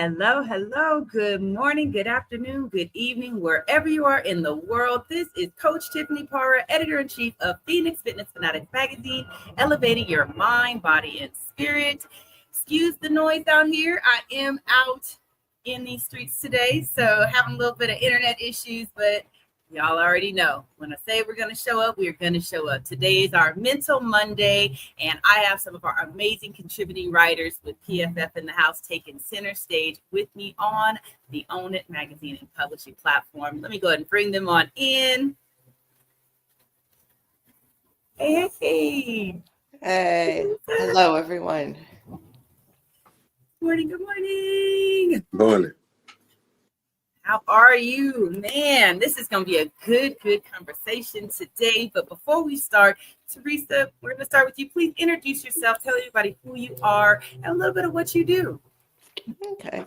Hello, hello. Good morning, good afternoon, good evening, wherever you are in the world. This is Coach Tiffany Parra, editor in chief of Phoenix Fitness Fanatics magazine, elevating your mind, body, and spirit. Excuse the noise out here. I am out in these streets today, so having a little bit of internet issues, but y'all already know when I say we're going to show up, we're going to show up. Today is our Mental Monday, and I have some of our amazing contributing writers with PFF in the house taking center stage with me on the Own It magazine and publishing platform. Let me go ahead and bring them on in. Hey, hey. Hey, hello, everyone. Good morning. Morning. How are you? Man, this is going to be a good conversation today. But before we start, Teresa, we're going to start with you. Please introduce yourself. Tell everybody who you are and a little bit of what you do. Okay.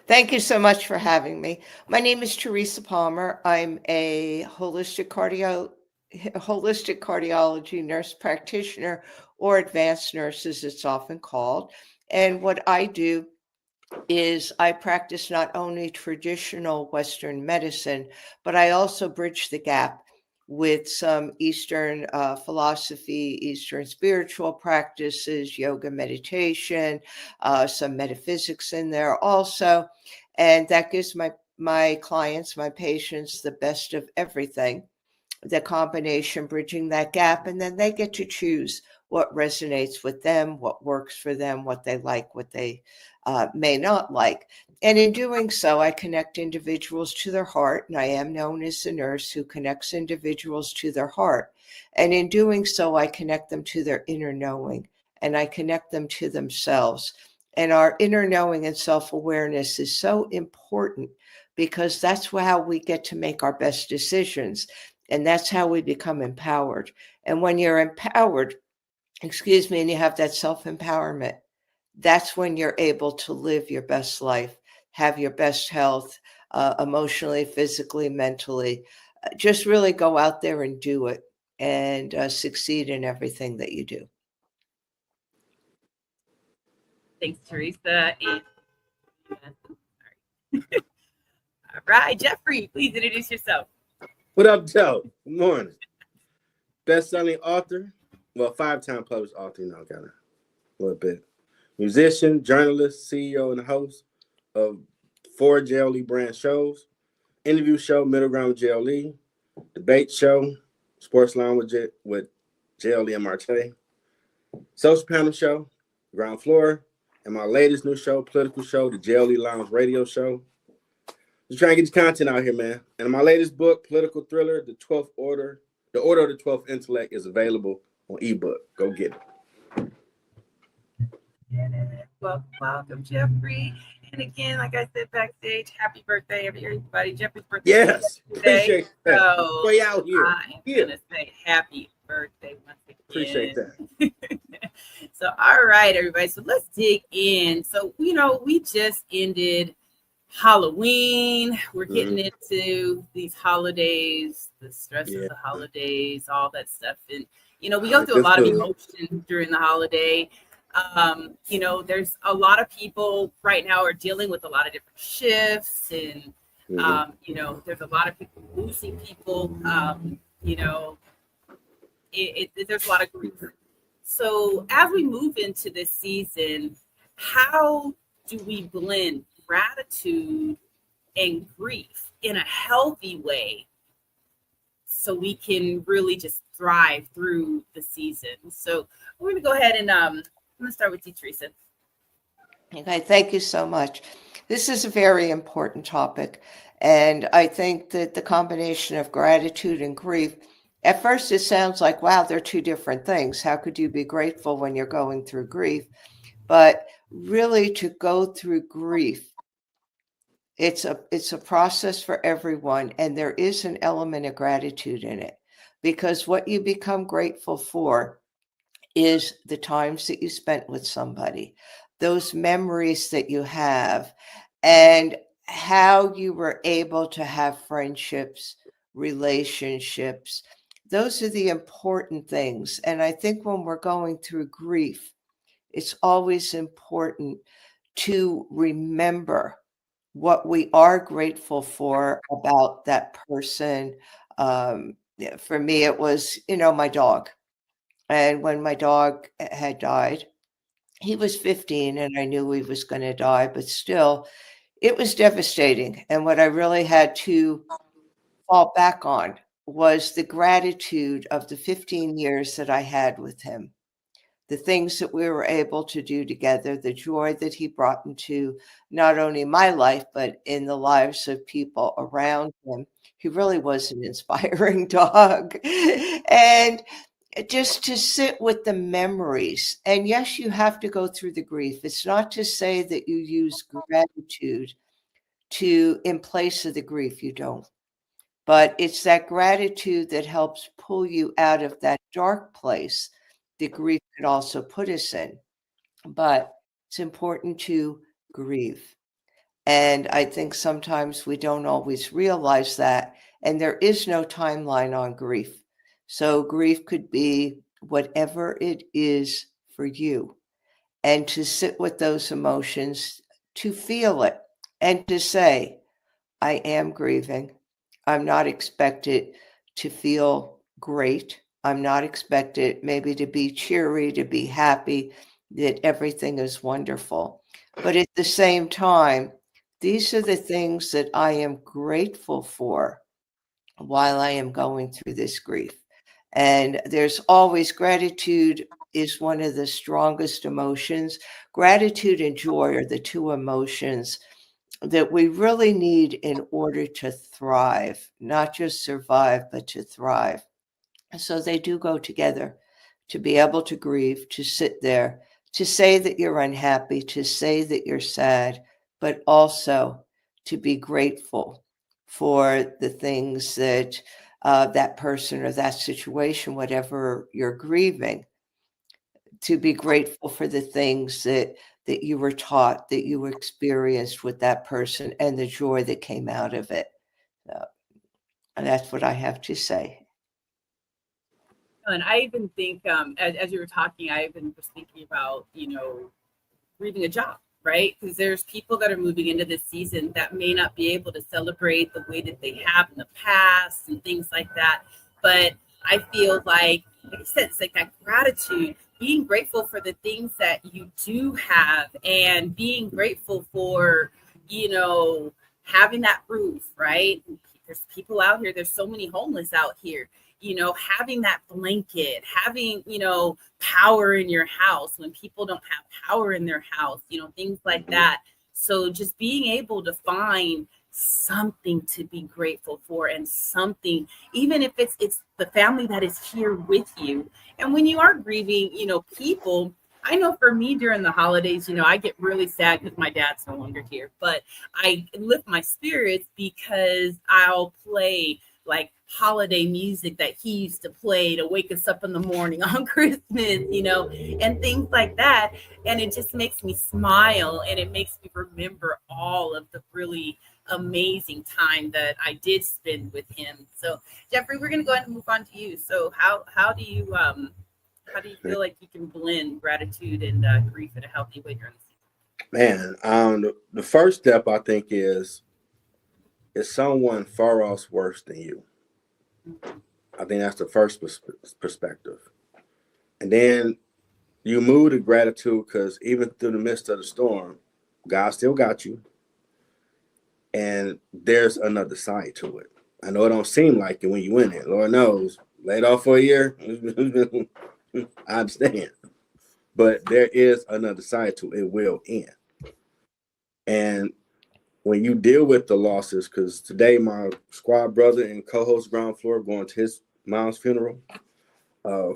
Thank you so much for having me. My name is Teresa Palmer. I'm a holistic cardiology nurse practitioner, or advanced nurse as it's often called. And what I do is I practice not only traditional Western medicine, but I also bridge the gap with some Eastern philosophy, Eastern spiritual practices, yoga, meditation, some metaphysics in there also. And that gives my clients, my patients, the best of everything, the combination, bridging that gap, and then they get to choose what resonates with them, what works for them, what they like, what they may not like. And in doing so, I connect individuals to their heart, and I am known as the nurse who connects individuals to their heart. And in doing so, I connect them to their inner knowing, and I connect them to themselves. And our inner knowing and self-awareness is so important because that's how we get to make our best decisions. And that's how we become empowered. And when you're empowered, and you have that self-empowerment, that's when you're able to live your best life, have your best health, emotionally, physically, mentally. Just really go out there and do it and succeed in everything that you do. Thanks, Teresa. All right, Jeffrey, please introduce yourself. What up, Joe? Good morning. Best-selling author, well, 5-time published author, kind of a little bit. Musician, journalist, CEO, and host of 4 JLE brand shows, interview show, Middle Ground with JLE, debate show, Sports Line with JLE and Marte, social panel show, Ground Floor, and my latest new show, political show, the JLE Lounge radio show. Just trying to get your content out here, man. And my latest book, political thriller, The Order of the 12th Intellect, is available on ebook. Go get it. Welcome, Jeffrey. And again, like I said backstage, happy birthday, everybody. Jeffrey's birthday. Yes, today. Appreciate that. So way out here. I'm gonna say happy birthday once again. Appreciate that. So, all right, everybody. So let's dig in. So, we just ended Halloween. We're getting into these holidays, the stress of the holidays, all that stuff. And, we go through a lot of emotion during the holiday. There's a lot of people right now are dealing with a lot of different shifts, and there's a lot of people losing people. There's a lot of grief. So as we move into this season, how do we blend gratitude and grief in a healthy way so we can really just thrive through the season? So we're going to go ahead and I'm going to start with you, Teresa. Okay, thank you so much. This is a very important topic. And I think that the combination of gratitude and grief, at first it sounds like, wow, they're two different things. How could you be grateful when you're going through grief? But really, to go through grief, it's a process for everyone. And there is an element of gratitude in it, because what you become grateful for is the times that you spent with somebody, those memories that you have, and how you were able to have friendships, relationships. Those are the important things. And I think when we're going through grief, it's always important to remember what we are grateful for about that person. For me, it was, my dog. And when my dog had died, he was 15 and I knew he was going to die, but still, it was devastating. And what I really had to fall back on was the gratitude of the 15 years that I had with him, the things that we were able to do together, the joy that he brought into not only my life, but in the lives of people around him. He really was an inspiring dog. And just to sit with the memories. And yes, you have to go through the grief. It's not to say that you use gratitude in place of the grief. You don't. But it's that gratitude that helps pull you out of that dark place that grief could also put us in. But it's important to grieve. And I think sometimes we don't always realize that. And there is no timeline on grief. So grief could be whatever it is for you. And to sit with those emotions, to feel it, and to say, I am grieving. I'm not expected to feel great. I'm not expected maybe to be cheery, to be happy, that everything is wonderful. But at the same time, these are the things that I am grateful for while I am going through this grief. And there's always gratitude is one of the strongest emotions. Gratitude and joy are the two emotions that we really need in order to thrive, not just survive, but to thrive. So they do go together, to be able to grieve, to sit there, to say that you're unhappy, to say that you're sad, but also to be grateful for the things that that person or that situation, whatever you're grieving, to be grateful for the things that you were taught, that you experienced with that person, and the joy that came out of it. And that's what I have to say. And I even think, as you were talking, I even was thinking about, grieving a job, right? Because there's people that are moving into this season that may not be able to celebrate the way that they have in the past and things like that. But I feel like I said, it's like that gratitude, being grateful for the things that you do have and being grateful for, having that roof, right? There's people out here, there's so many homeless out here, having that blanket, having, power in your house when people don't have power in their house, things like that. So just being able to find something to be grateful for and something, even if it's the family that is here with you. And when you are grieving, people, I know for me during the holidays, I get really sad because my dad's no longer here, but I lift my spirits because I'll play like holiday music that he used to play to wake us up in the morning on Christmas, and things like that. And it just makes me smile and it makes me remember all of the really amazing time that I did spend with him. So Jeffrey, we're going to go ahead and move on to you. So how do you feel like you can blend gratitude and grief in a healthy way during the Man, the first step I think is someone far off worse than you. I think that's the first perspective. And then you move to gratitude because even through the midst of the storm, God still got you. And there's another side to it. I know it don't seem like it when you in it. Lord knows, laid off for a year. I understand. But there is another side to it. It will end. And when you deal with the losses, because today my squad brother and co-host Ground Floor going to his mom's funeral.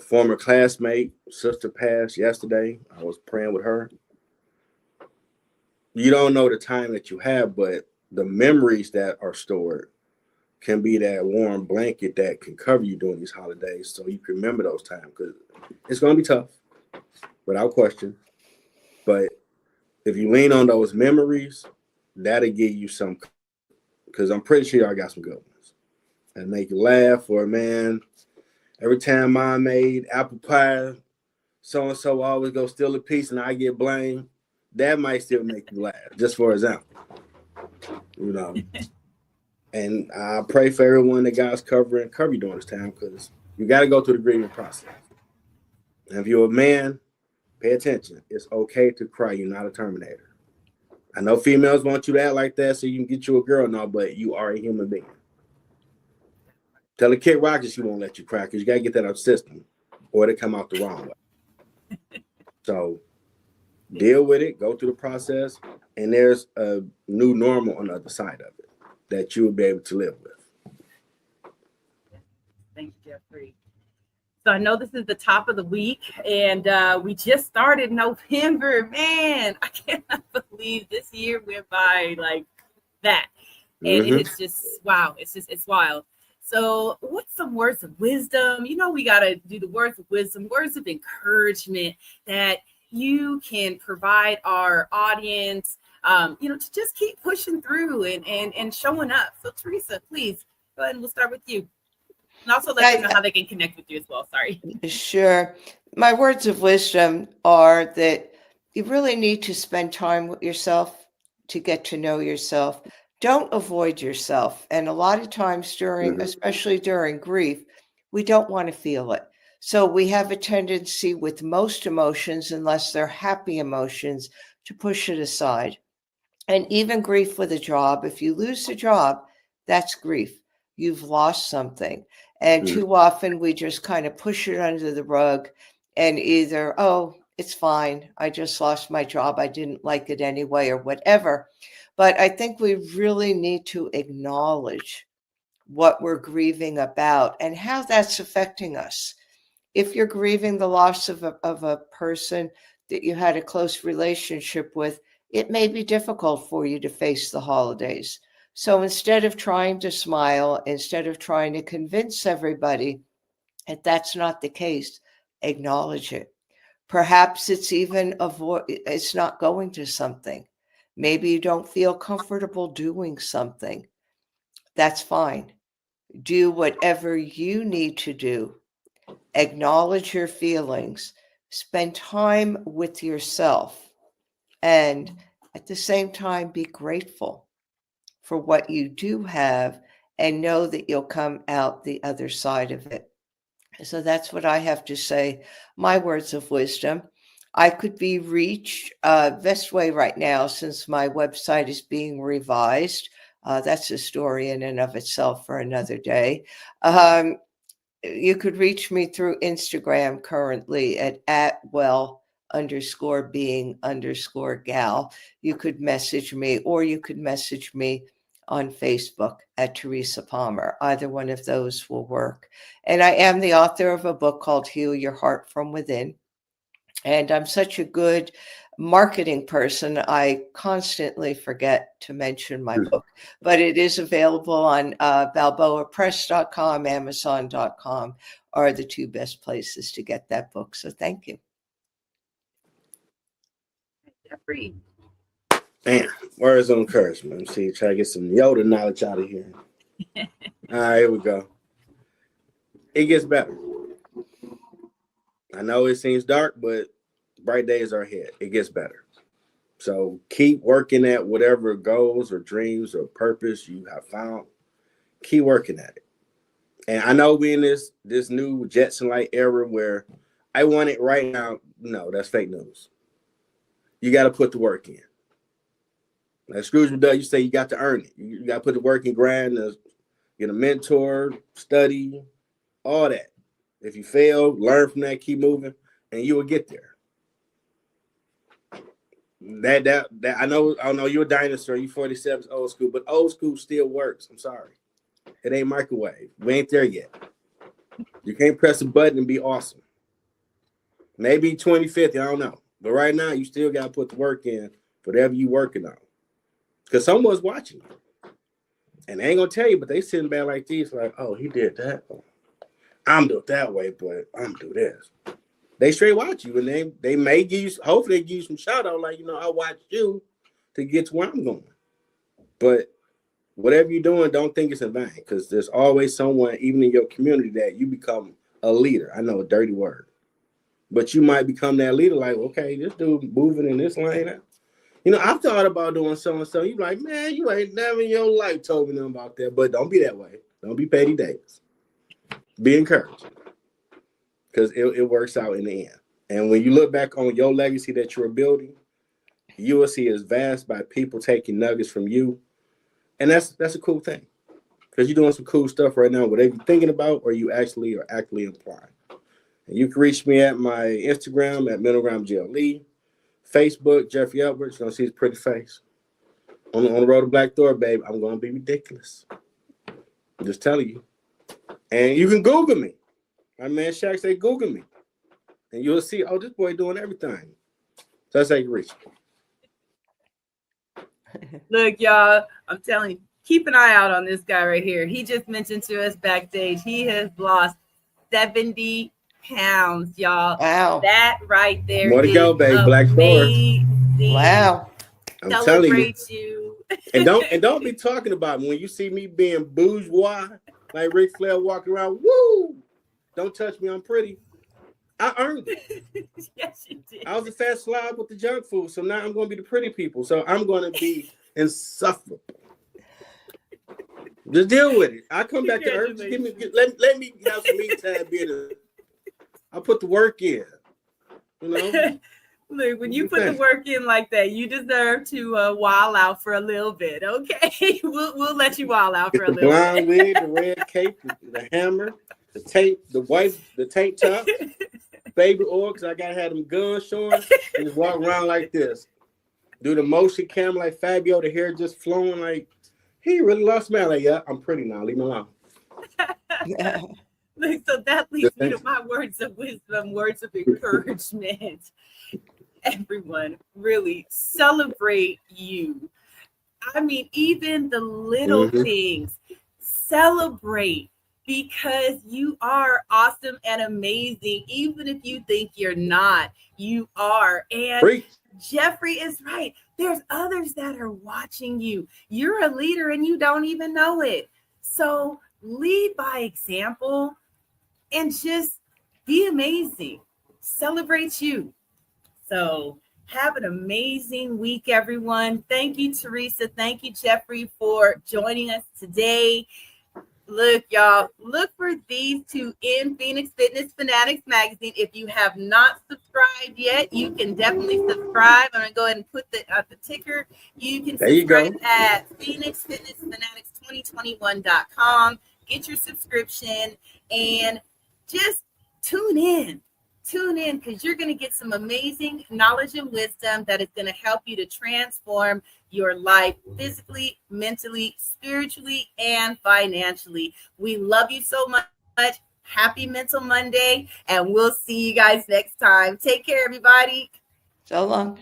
Former classmate, sister passed yesterday. I was praying with her. You don't know the time that you have, but the memories that are stored can be that warm blanket that can cover you during these holidays so you can remember those times, because it's going to be tough, without question. But if you lean on those memories, that'll give you some, because I'm pretty sure y'all got some good ones. And make you laugh, or man, every time Mom made apple pie, so-and-so always go steal a piece and I get blamed. That might still make you laugh, just for example. you know. And I pray for everyone that God's cover you during this time, because you got to go through the grieving process. And if you're a man, pay attention. It's okay to cry. You're not a Terminator. I know females want you to act like that so you can get you a girl now, but you are a human being. Tell a Kid Rock she won't let you cry, because you got to get that out of the system or it'll come out the wrong way. So deal with it, go through the process, and there's a new normal on the other side of it that you will be able to live with. Thank you, Jeffrey. So I know this is the top of the week, and we just started November. Man, I cannot believe this year went by like that. And it's just, wow, it's wild. So what's some words of wisdom? You know, we got to do the words of wisdom, words of encouragement that you can provide our audience, to just keep pushing through and showing up. So Teresa, please go ahead and we'll start with you. And also let them know how they can connect with you as well. Sorry. Sure. My words of wisdom are that you really need to spend time with yourself to get to know yourself. Don't avoid yourself. And a lot of times especially during grief, we don't want to feel it. So we have a tendency with most emotions, unless they're happy emotions, to push it aside. And even grief with a job, if you lose a job, that's grief. You've lost something. And too often we just kind of push it under the rug and either, oh, it's fine. I just lost my job. I didn't like it anyway, or whatever. But I think we really need to acknowledge what we're grieving about and how that's affecting us. If you're grieving the loss of a person that you had a close relationship with, it may be difficult for you to face the holidays. So instead of trying to smile, instead of trying to convince everybody that that's not the case, acknowledge it. Perhaps it's even it's not going to something. Maybe you don't feel comfortable doing something. That's fine. Do whatever you need to do. Acknowledge your feelings. Spend time with yourself. And at the same time, be grateful for what you do have and know that you'll come out the other side of it. So that's what I have to say. My words of wisdom. I could be reached best way right now, since my website is being revised. That's a story in and of itself for another day. You could reach me through Instagram currently at well_being_gal. You could message me, or you could message me on Facebook at Teresa Palmer. Either one of those will work. And I am the author of a book called Heal Your Heart from Within. And I'm such a good marketing person, I constantly forget to mention my book, but it is available on balboapress.com, amazon.com are the two best places to get that book. So thank you. Jeffrey. Man, words of encouragement. Let's see, try to get some Yoda knowledge out of here. All right, here we go. It gets better. I know it seems dark, but bright days are ahead. It gets better. So keep working at whatever goals or dreams or purpose you have found. Keep working at it. And I know we in this new Jetson-like era where I want it right now. No, that's fake news. You got to put the work in. Like Scrooge McDuck, you say you got to earn it. You got to put the work in, grind, get a mentor, study, all that. If you fail, learn from that, keep moving, and you will get there. That I know you're a dinosaur, you 47's old school, but old school still works. I'm sorry. It ain't microwave. We ain't there yet. You can't press a button and be awesome. Maybe 2050, I don't know. But right now, you still got to put the work in, whatever you working on. Because someone's watching you. And they ain't going to tell you, but they sitting back like this, like, oh, he did that. I'm doing it that way, but I'm doing this. They straight watch you, and they may give you, hopefully they give you some shout out, like, I watched you to get to where I'm going. But whatever you're doing, don't think it's in vain, because there's always someone, even in your community, that you become a leader. I know, a dirty word. But you might become that leader, like, okay, this dude moving in this lane. You know, I've thought about doing so and so. You like, man, you ain't never in your life told me nothing about that. But don't be that way. Don't be Petty Davis. Be encouraged, because it works out in the end. And when you look back on your legacy that you're building, you will see it's vast by people taking nuggets from you, and that's a cool thing, because you're doing some cool stuff right now, whatever you're thinking about, or you actually are actively applying. And you can reach me at my Instagram at MiddleGroundGLE, Facebook Jeffrey Edwards. You're gonna see his pretty face on the road to Black Thor, babe. I'm gonna be ridiculous. I'm just telling you. And you can Google me. My man Shaq say Google me, and you'll see. Oh, this boy doing everything. So that's how you reach me. Look, y'all, I'm telling you, keep an eye out on this guy right here. He just mentioned to us backstage he has lost 70 pounds, y'all. Wow. That right there. More to go, babe. Black Thor. Wow. I'm telling you. You. And don't be talking about me when you see me being bourgeois, like Ric Flair walking around. Woo! Don't touch me. I'm pretty. I earned it. Yes, you did. I was a fat slob with the junk food, so now I'm going to be the pretty people. So I'm going to be insufferable. Just deal with it. I come back to earth. Just let me have some me time. I'll put the work in. You know. Look, when you put the work in like that, you deserve to while out for a little bit. Okay, we'll let you while out for a little bit. The blonde bit. wig, the red cape, the hammer, the tape, the tank top, baby oil, because I gotta have them guns showing, and just walk around like this. Do the motion camera like Fabio, the hair just flowing like he really lost man. Like, yeah, I'm pretty now. Leave me alone. Look, so that leads me to my words of wisdom, words of encouragement. Everyone, really celebrate you. I mean, even the little things, celebrate, because you are awesome and amazing. Even if you think you're not, you are. And Preach. Jeffrey is right. There's others that are watching you. You're a leader and you don't even know it. So lead by example and just be amazing. Celebrate you. So have an amazing week, everyone. Thank you, Teresa. Thank you, Jeffrey, for joining us today. Look, y'all, look for these two in Phoenix Fitness Fanatics magazine. If you have not subscribed yet, you can definitely subscribe. I'm going to go ahead and put the ticker. You can subscribe at PhoenixFitnessFanatics2021.com. Get your subscription and just tune in. Tune in, because you're going to get some amazing knowledge and wisdom that is going to help you to transform your life physically, mentally, spiritually, and financially. We love you so much. Happy Mental Monday, and we'll see you guys next time. Take care, everybody. So long.